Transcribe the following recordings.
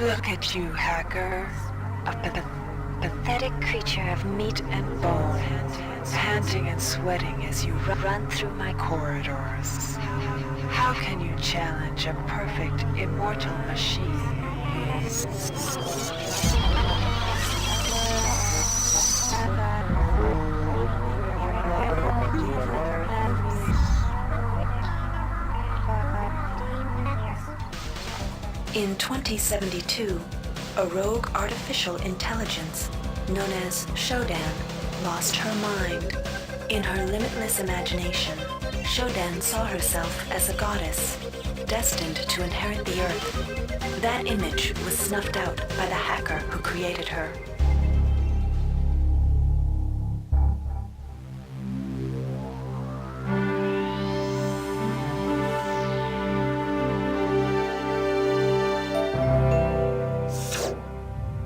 Look at you, hacker. A pathetic creature of meat and bone, panting and sweating as you run through my corridors. How can you challenge a perfect, immortal machine? In 2072, a rogue artificial intelligence known as Shodan lost her mind. In her limitless imagination, Shodan saw herself as a goddess, destined to inherit the earth. That image was snuffed out by the hacker who created her.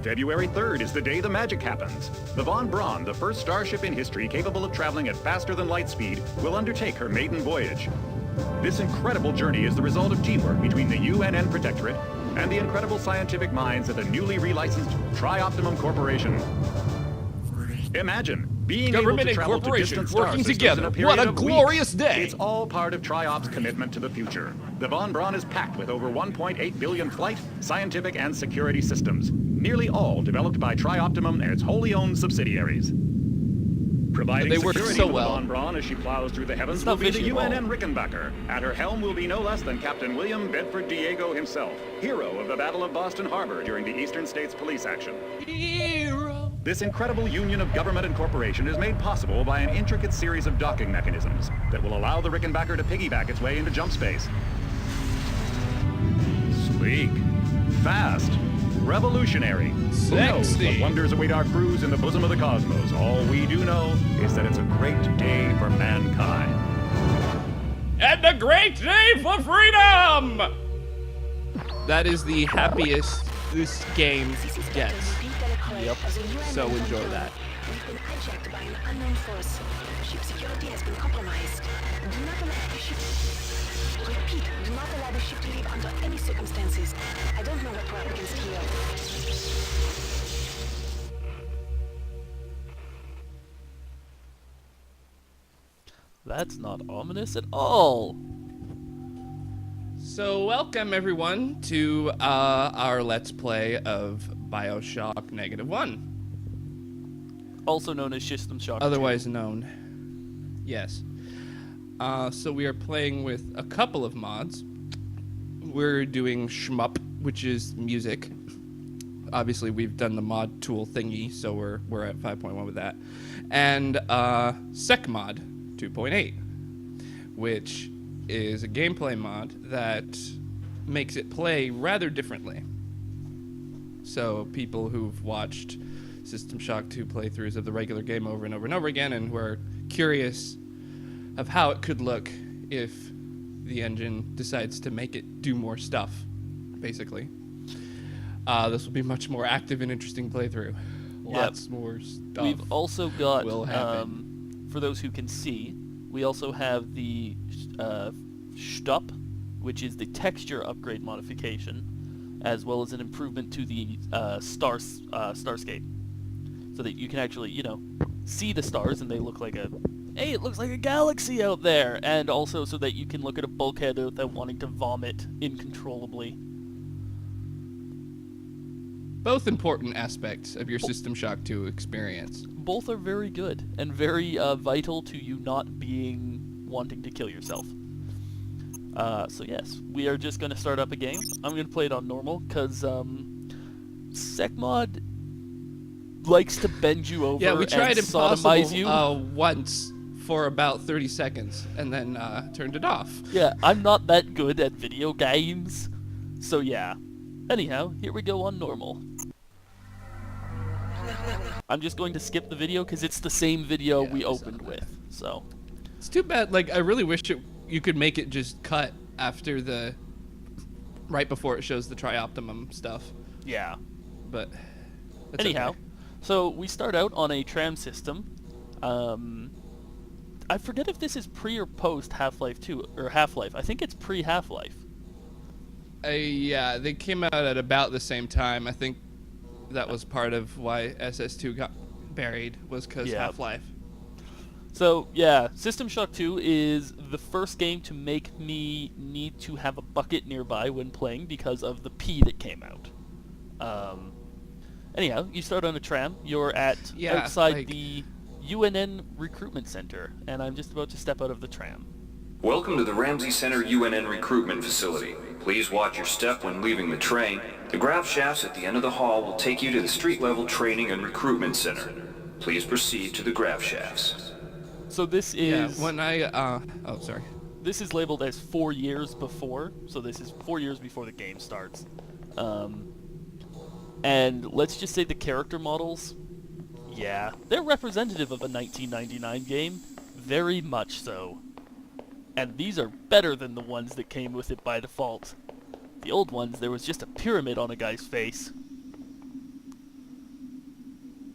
February 3rd is the day the magic happens. The Von Braun, the first starship in history capable of traveling at faster than light speed, will undertake her maiden voyage. This incredible journey is the result of teamwork between the UNN Protectorate and the incredible scientific minds at the newly relicensed Tri-Optimum Corporation. Imagine being Government able to and travel to corporation distant star working systems together. in a What period a of glorious weeks. day. It's all part of Tri-Op's commitment to the future. The Von Braun is packed with over 1.8 billion flight, scientific, and security systems, nearly all developed by Tri-Optimum and its wholly owned subsidiaries. Providing They work security so for well. the Von Braun as she plows through the heavens It's will not be the fishy at all. UNN Rickenbacker. At her helm will be no less than Captain William Bedford Diego himself, hero of the Battle of Boston Harbor during the Eastern States Police action. Hero. This incredible union of government and corporation is made possible by an intricate series of docking mechanisms that will allow the Rickenbacker to piggyback its way into jump space. Sleek, fast, revolutionary. Who knows Sexy. what wonders await our crews in the bosom of the cosmos? All we do know is that it's a great day for mankind. And a great day for freedom! That is the happiest this game gets. Yep. So enjoy that. We've been hijacked by an unknown force. Ship security has been compromised. Do not allow the ship... Repeat, do not allow the ship to leave under any circumstances. I don't know what we're up against here. That's not ominous at all. So welcome everyone to our Let's Play of Bioshock Negative 1. Also known as System Shock 2. Otherwise known. Yes. So we are playing with a couple of mods. We're doing Shmup, which is music. Obviously, we've done the mod tool thingy, so we're at 5.1 with that. And SecMod 2.8, which is a gameplay mod that makes it play rather differently. So people who've watched System Shock 2 playthroughs of the regular game over and over and over again and who are curious of how it could look if the engine decides to make it do more stuff, basically. This will be much more active and interesting playthrough. Lots more stuff. We've also got, will happen. for those who can see, we also have the Stup, which is the texture upgrade modification, as well as an improvement to the Starscape, so that you can actually, you know, see the stars and they look like hey, it looks like a galaxy out there, and also so that you can look at a bulkhead without wanting to vomit incontrollably. Both important aspects of your System Shock 2 experience. Both are very good and very vital to you not wanting to kill yourself. So yes, we are just going to start up a game. I'm going to play it on normal because SecMod likes to bend you over Yeah, we tried and sodomize you. Impossible once for about 30 seconds and then turned it off. Yeah, I'm not that good at video games, so yeah. Anyhow, here we go on normal. I'm just going to skip the video because it's the same video we opened with, so. It's too bad. Like, I really wish you could make it just cut after right before it shows the Tri-Optimum stuff. Yeah. But that's Anyhow, okay. so we start out on a tram system. I forget if this is pre or post Half-Life 2, or Half-Life. I think it's pre-Half-Life. Yeah, they came out at about the same time. I think that was part of why SS2 got buried, was because Yeah. Half-Life. So, yeah, System Shock 2 is the first game to make me need to have a bucket nearby when playing because of the pee that came out. Anyhow, you start on a tram. You're outside like- the UNN Recruitment Center, and I'm just about to step out of the tram. Welcome to the Ramsey Center UNN Recruitment Facility. Please watch your step when leaving the train. The grav shafts at the end of the hall will take you to the street-level training and recruitment center. Please proceed to the grav shafts. So this Yeah, is when I, sorry. this is labeled as 4 years before, so this is 4 years before the game starts. And let's just say the character models, yeah, they're representative of a 1999 game, very much so. And these are better than the ones that came with it by default. The old ones, there was just a pyramid on a guy's face.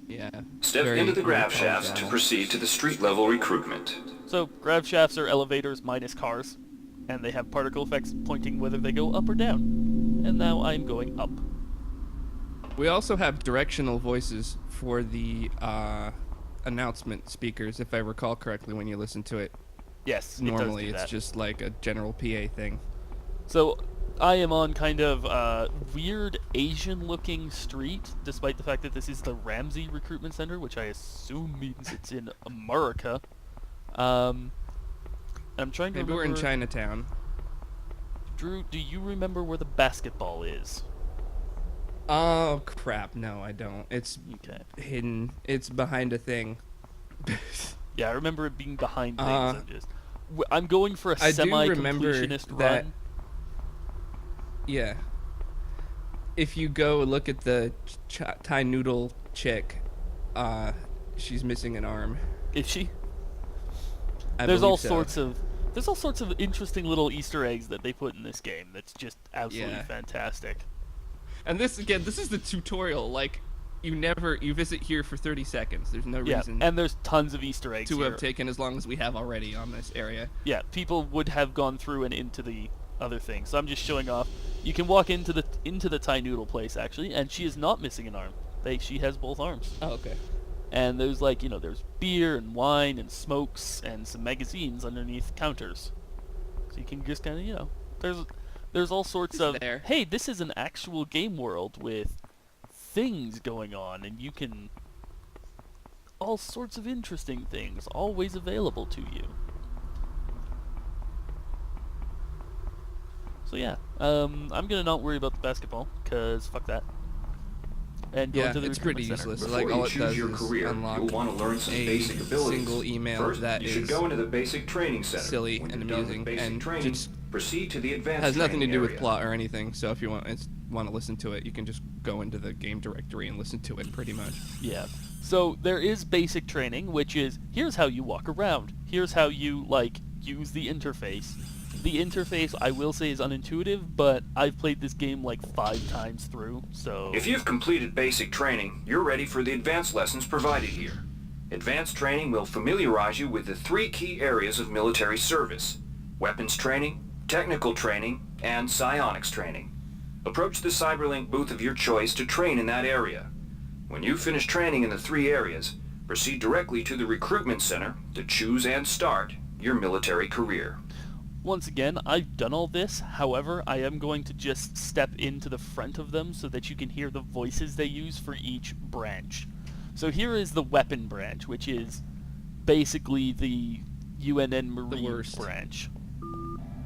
Yeah. Step very into the grav polygonal. shafts to proceed to the street-level recruitment. So, grav shafts are elevators minus cars, and they have particle effects pointing whether they go up or down. And now I'm going up. We also have directional voices for the announcement speakers, if I recall correctly when you listen to it. Yes, Normally it does do it's that. just like a general PA thing. So, I am on kind of weird Asian-looking street, despite the fact that this is the Ramsey Recruitment Center, which I assume means it's in America. I'm trying to Maybe we're in remember... Chinatown. Drew, do you remember where the basketball is? Oh, crap. No, I don't. It's Okay. hidden. It's behind a thing. Yeah, I remember it being behind things. Uh, I'm going for a I do remember semi-completionist that- run. Yeah. If you go look at the Thai noodle chick, she's missing an arm. Is she? I There's believe all so. sorts of interesting little Easter eggs that they put in this game. That's just absolutely Yeah. fantastic. And this is the tutorial. Like, you visit here for 30 seconds. There's no Yeah, reason and there's tons of Easter eggs to here. have taken as long as we have already on this area. Yeah, people would have gone through and into the other thing. So I'm just showing off. You can walk into the Thai noodle place actually, and she is not missing an arm. She has both arms. Oh, okay. And there's there's beer and wine and smokes and some magazines underneath counters. So you can just kind of, there's all sorts It's of, there. hey, this is an actual game world with things going on, and you can, all sorts of interesting things always available to you. So yeah, I'm gonna not worry about the basketball, cause fuck that. And go Yeah, into the it's pretty recruitment center. useless. Before Like, you all it choose does your is career, unlock you'll want to learn some a basic abilities. single email First, that you should is go into the basic training center. silly When and you're done with amusing basic and training, just proceed to the advanced has nothing to training do with area. plot or anything. So if you want to listen to it, you can just go into the game directory and listen to it pretty much. Yeah. So there is basic training, which is here's how you walk around. Here's how you use the interface. The interface, I will say, is unintuitive, but I've played this game 5 times through, so... If you've completed basic training, you're ready for the advanced lessons provided here. Advanced training will familiarize you with the 3 key areas of military service: weapons training, technical training, and psionics training. Approach the Cyberlink booth of your choice to train in that area. When you finish training in the 3 areas, proceed directly to the recruitment center to choose and start your military career. Once again, I've done all this, however, I am going to just step into the front of them so that you can hear the voices they use for each branch. So here is the weapon branch, which is basically the UNN Marine worst. branch.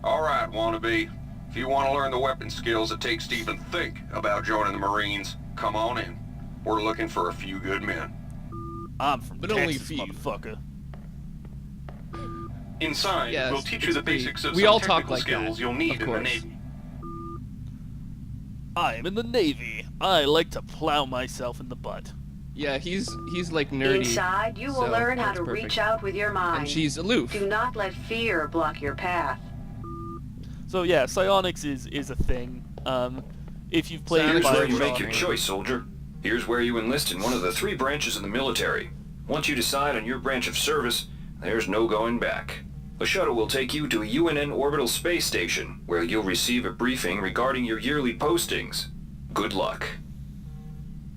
Alright, wannabe. If you want to learn the weapon skills it takes to even think about joining the Marines, come on in. We're looking for a few good men. I'm from But only Texas, few. motherfucker. Inside, Yes, we'll teach you it's the pretty- basics of we some all talk technical like skills that, you'll need of in the course. Navy. I am in the Navy. I like to plow myself in the butt. Yeah, he's like nerdy. Inside, you will so learn how that's to perfect. reach out with your mind. And she's aloof. Do not let fear block your path. So yeah, psionics is a thing. If you've played Here's where you Bioshock- make your choice, soldier. Here's where you enlist in one of the 3 branches of the military. Once you decide on your branch of service, there's no going back. A shuttle will take you to a UNN orbital space station, where you'll receive a briefing regarding your yearly postings. Good luck.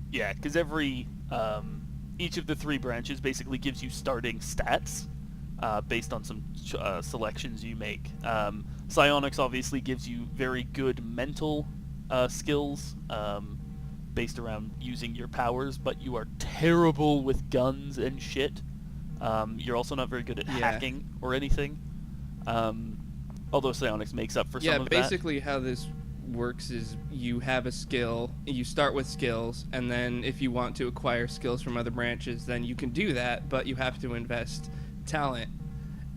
Yeah, because each of the 3 branches basically gives you starting stats based on some selections you make. Psionics obviously gives you very good mental skills based around using your powers, but you are terrible with guns and shit. You're also not very good at hacking or anything. Although psionics makes up for some of that. Yeah, basically how this works is you have a skill, you start with skills, and then if you want to acquire skills from other branches, then you can do that, but you have to invest talent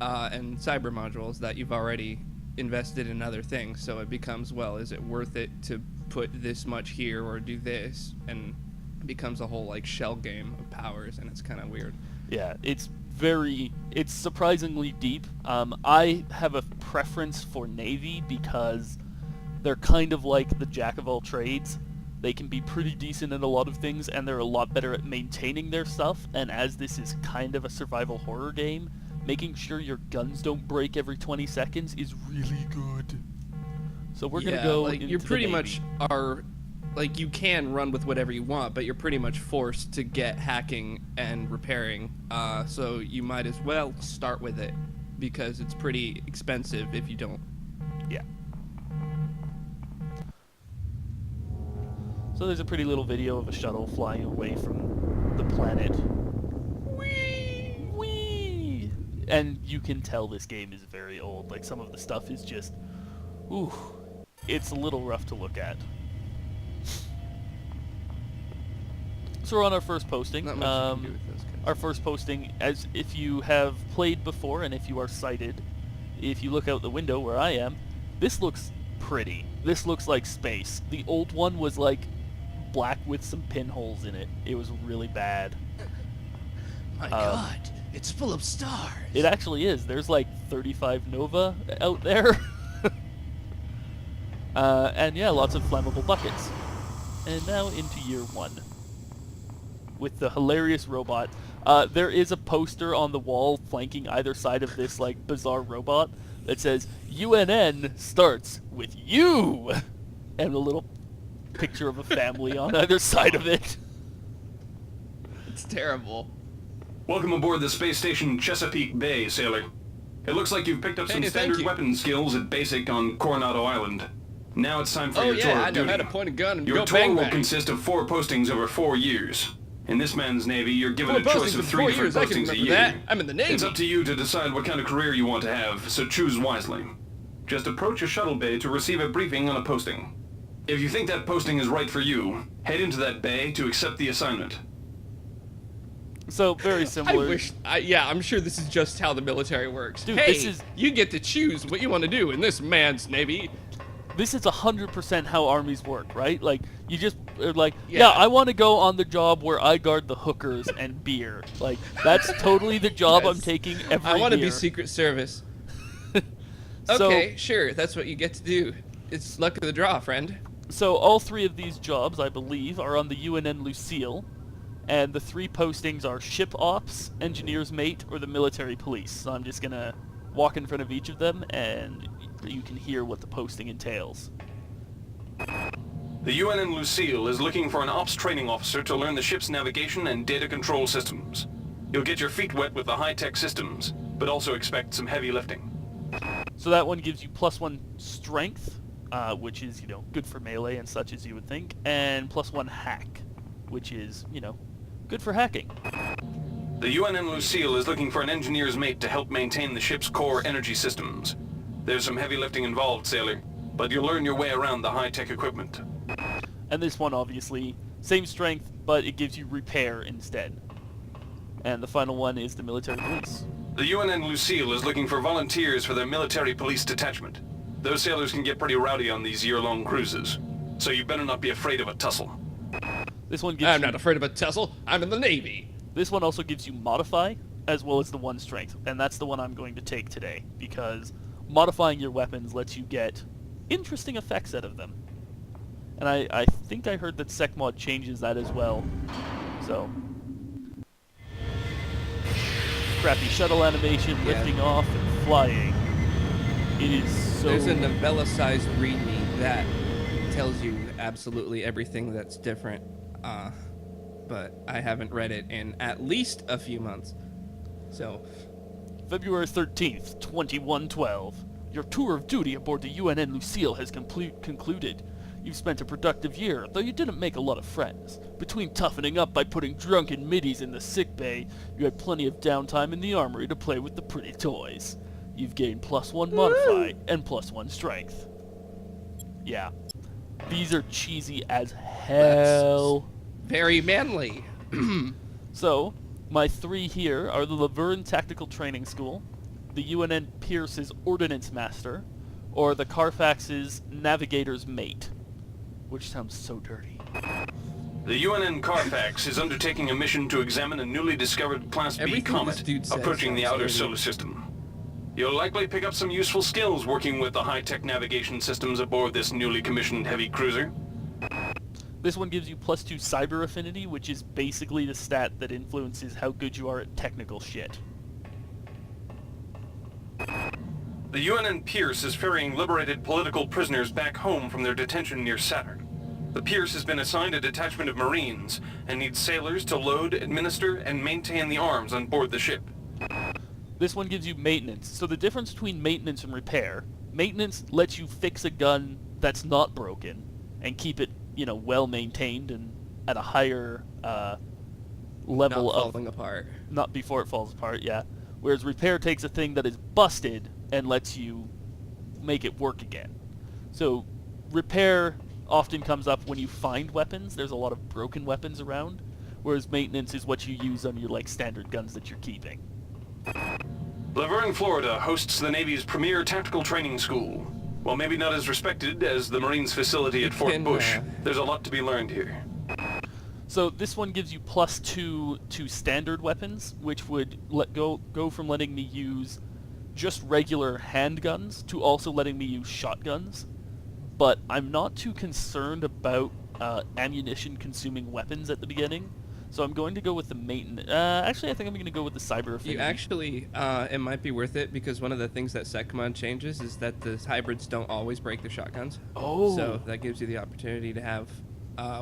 and cyber modules that you've already invested in other things. So it becomes, well, is it worth it to put this much here or do this? And it becomes a whole like shell game of powers, and it's kind of weird. Yeah, it's surprisingly deep. I have a preference for Navy because they're kind of like the jack of all trades. They can be pretty decent at a lot of things, and they're a lot better at maintaining their stuff. And as this is kind of a survival horror game, making sure your guns don't break every 20 seconds is really good. So we're gonna go like into you're the pretty Navy. much are like you can run with whatever you want, but you're pretty much forced to get hacking and repairing. So you might as well start with it because it's pretty expensive if you don't. Yeah. So there's a pretty little video of a shuttle flying away from the planet. Whee! Whee! And you can tell this game is very old. Like, some of the stuff is just... Ooh. It's a little rough to look at. So we're on our first posting. Not much you can do with those guys. Our first posting, as if you have played before and if you are sighted, if you look out the window where I am, this looks pretty. This looks like space. The old one was like black with some pinholes in it. It was really bad. My God, it's full of stars. It actually is. There's like 35 Nova out there. And yeah, lots of flammable buckets. And now into year 1. With the hilarious robot. There is a poster on the wall flanking either side of this like bizarre robot that says UNN starts with you, and a little picture of a family on either side of it. It's terrible. Welcome aboard the space station Chesapeake Bay, sailor. It looks like you've picked up some Hey, thank standard you. weapon skills at basic on Coronado Island. Now it's time for Oh your tour yeah, I of know duty. how to point a gun and Your go tour bang will bang. consist of 4 postings over 4 years. In this man's Navy, you're given 4 a choice postings of in 3 4 different years, I can postings a remember year. that. I'm in the Navy. It's up to you to decide what kind of career you want to have, so choose wisely. Just approach a shuttle bay to receive a briefing on a posting. If you think that posting is right for you, head into that bay to accept the assignment. So very similar. I'm sure this is just how the military works. Dude, hey, this is- you get to choose what you want to do in this man's Navy. This is 100% how armies work, right? Like, you just are like, yeah, Yeah. I want to go on the job where I guard the hookers and beer. Like, that's totally the job I'm Yes. taking every I want to year. be Secret Service. So- Okay, sure, that's what you get to do. It's luck of the draw, friend. So all 3 of these jobs, I believe, are on the UNN Lucille, and the 3 postings are ship ops, engineer's mate, or the military police. So I'm just gonna walk in front of each of them, and you can hear what the posting entails. The UNN Lucille is looking for an ops training officer to learn the ship's navigation and data control systems. You'll get your feet wet with the high-tech systems, but also expect some heavy lifting. So that one gives you +1 strength, which is, good for melee and such, as you would think, and +1 hack, which is, good for hacking. The UNN Lucille is looking for an engineer's mate to help maintain the ship's core energy systems. There's some heavy lifting involved, sailor, but you'll learn your way around the high-tech equipment. And this one, obviously, same strength, but it gives you repair instead. And the final one is the military police. The UNN Lucille is looking for volunteers for their military police detachment. Those sailors can get pretty rowdy on these year-long cruises, so you better not be afraid of a tussle. This one gives I'm you, not afraid of a tussle. I'm in the Navy. This one also gives you modify, as well as the 1 strength, and that's the one I'm going to take today, because modifying your weapons lets you get interesting effects out of them. And I think I heard that SecMod changes that as well, so... Crappy shuttle animation Yeah. lifting off and flying. It is so... There's a novella-sized readme that tells you absolutely everything that's different, but I haven't read it in at least a few months. So, February 13th, 2112. Your tour of duty aboard the UNN Lucille has concluded. You've spent a productive year, though you didn't make a lot of friends. Between toughening up by putting drunken middies in the sick bay, you had plenty of downtime in the armory to play with the pretty toys. You've gained +1 modify and +1 strength. Yeah. These are cheesy as hell. very manly. So, my 3 here are the Laverne Tactical Training School, the UNN Pierce's Ordnance Master, or the Carfax's Navigator's Mate. Which sounds so dirty. The UNN Carfax is undertaking a mission to examine a newly discovered Class B Everything this comet dude says approaching the sounds outer dirty. solar system. You'll likely pick up some useful skills working with the high-tech navigation systems aboard this newly commissioned heavy cruiser. This one gives you +2 cyber affinity, which is basically the stat that influences how good you are at technical shit. The UNN Pierce is ferrying liberated political prisoners back home from their detention near Saturn. The Pierce has been assigned a detachment of Marines and needs sailors to load, administer, and maintain the arms on board the ship. This one gives you maintenance. So the difference between maintenance and repair, maintenance lets you fix a gun that's not broken and keep it, well maintained and at a higher level Not of falling apart. not before it falls apart, yeah. Whereas repair takes a thing that is busted and lets you make it work again. So repair often comes up when you find weapons. There's a lot of broken weapons around, whereas maintenance is what you use on your standard guns that you're keeping. Laverne, Florida hosts the Navy's premier tactical training school. While maybe not as respected as the Marines facility at Fort Bush, there's a lot to be learned here. So this one gives you +2 to standard weapons, which would go from letting me use just regular handguns to also letting me use shotguns. But I'm not too concerned about ammunition-consuming weapons at the beginning, so I'm going to go with the maintenance. Actually, I think I'm going to go with the cyber affinity. You actually, it might be worth it because one of the things that SecCommand changes is that the hybrids don't always break the shotguns. Oh. So that gives you the opportunity to have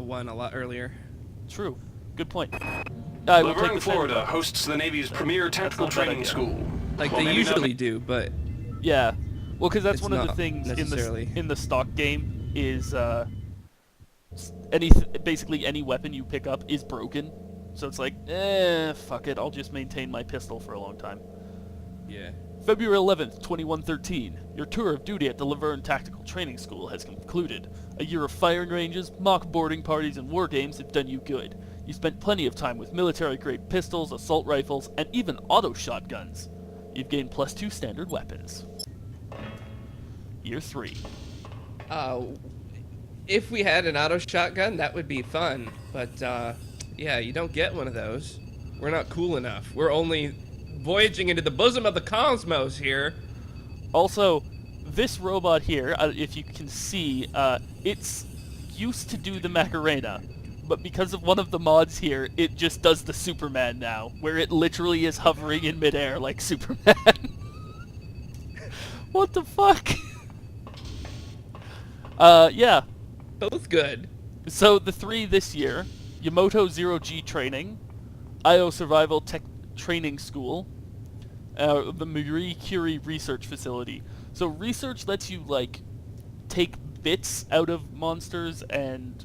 one a lot earlier. True. Good point. I will take Laverne, the Florida standard. hosts the Navy's premier tactical not a bad training idea. school. Like While they maybe not- usually do, but Yeah. Well, because that's It's one of the not things necessarily. in the stock game is basically any weapon you pick up is broken. So it's like, fuck it, I'll just maintain my pistol for a long time. yeah. February 11th, 2113. Your tour of duty at the Laverne Tactical Training School has concluded. A year of firing ranges, mock boarding parties, and war games have done you good. You spent plenty of time with military-grade pistols, assault rifles, and even auto shotguns. You've gained +2 standard weapons. Year 3. If we had an auto shotgun, that would be fun. But yeah, you don't get one of those. We're not cool enough. We're only voyaging into the bosom of the cosmos here. Also, this robot here, if you can see, it's used to do the Macarena, but because of one of the mods here, it just does the Superman now, where it literally is hovering in midair like Superman. What the fuck? Yeah. Both good. So the 3 this year, Yamoto Zero G Training, IO Survival Tech Training School, the Marie Curie Research Facility. So research lets you, take bits out of monsters and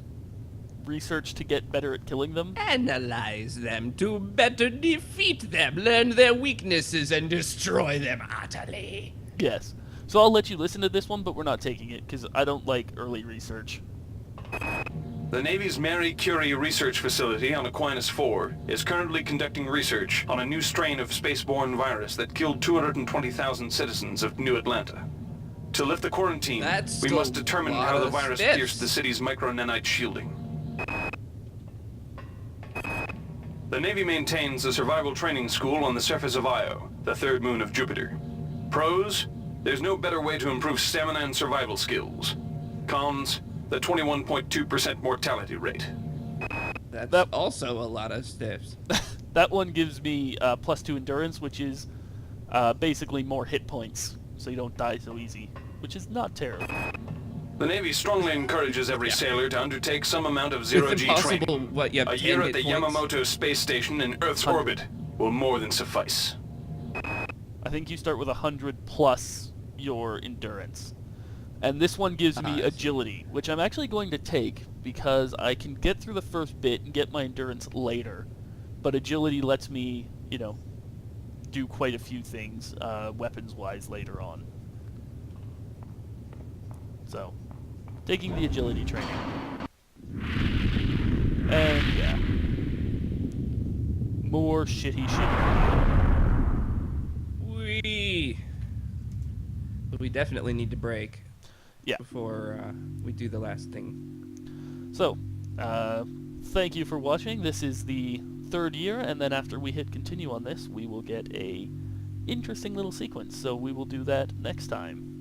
research to get better at killing them. Analyze them to better defeat them, learn their weaknesses, and destroy them utterly. Yes. So I'll let you listen to this one, but we're not taking it, because I don't like early research. The Navy's Marie Curie Research Facility on Aquinas 4 is currently conducting research on a new strain of spaceborne virus that killed 220,000 citizens of New Atlanta. To lift the quarantine, That's we a must determine lot how the of virus steps. pierced the city's micronanite shielding. The Navy maintains a survival training school on the surface of Io, the third moon of Jupiter. Pros, there's no better way to improve stamina and survival skills. Cons, the 21.2% mortality rate. That's also a lot of steps. That one gives me +2 endurance, which is basically more hit points, so you don't die so easy, which is not terrible. The Navy strongly encourages every sailor to undertake some amount of It's zero-G impossible. training. What? You have A 10 year hit at the points? Yamamoto space station in Earth's 100. orbit will more than suffice. I think you start with 100 plus your endurance. And this one gives me I see. agility, which I'm actually going to take because I can get through the first bit and get my endurance later. But agility lets me, you know, do quite a few things weapons-wise later on. So, taking the agility training. And yeah. More shitty. Wee. But we definitely need to break. Yeah. Before we do the last thing. So, thank you for watching. This is the 3rd year, and then after we hit continue on this, we will get a interesting little sequence. So we will do that next time.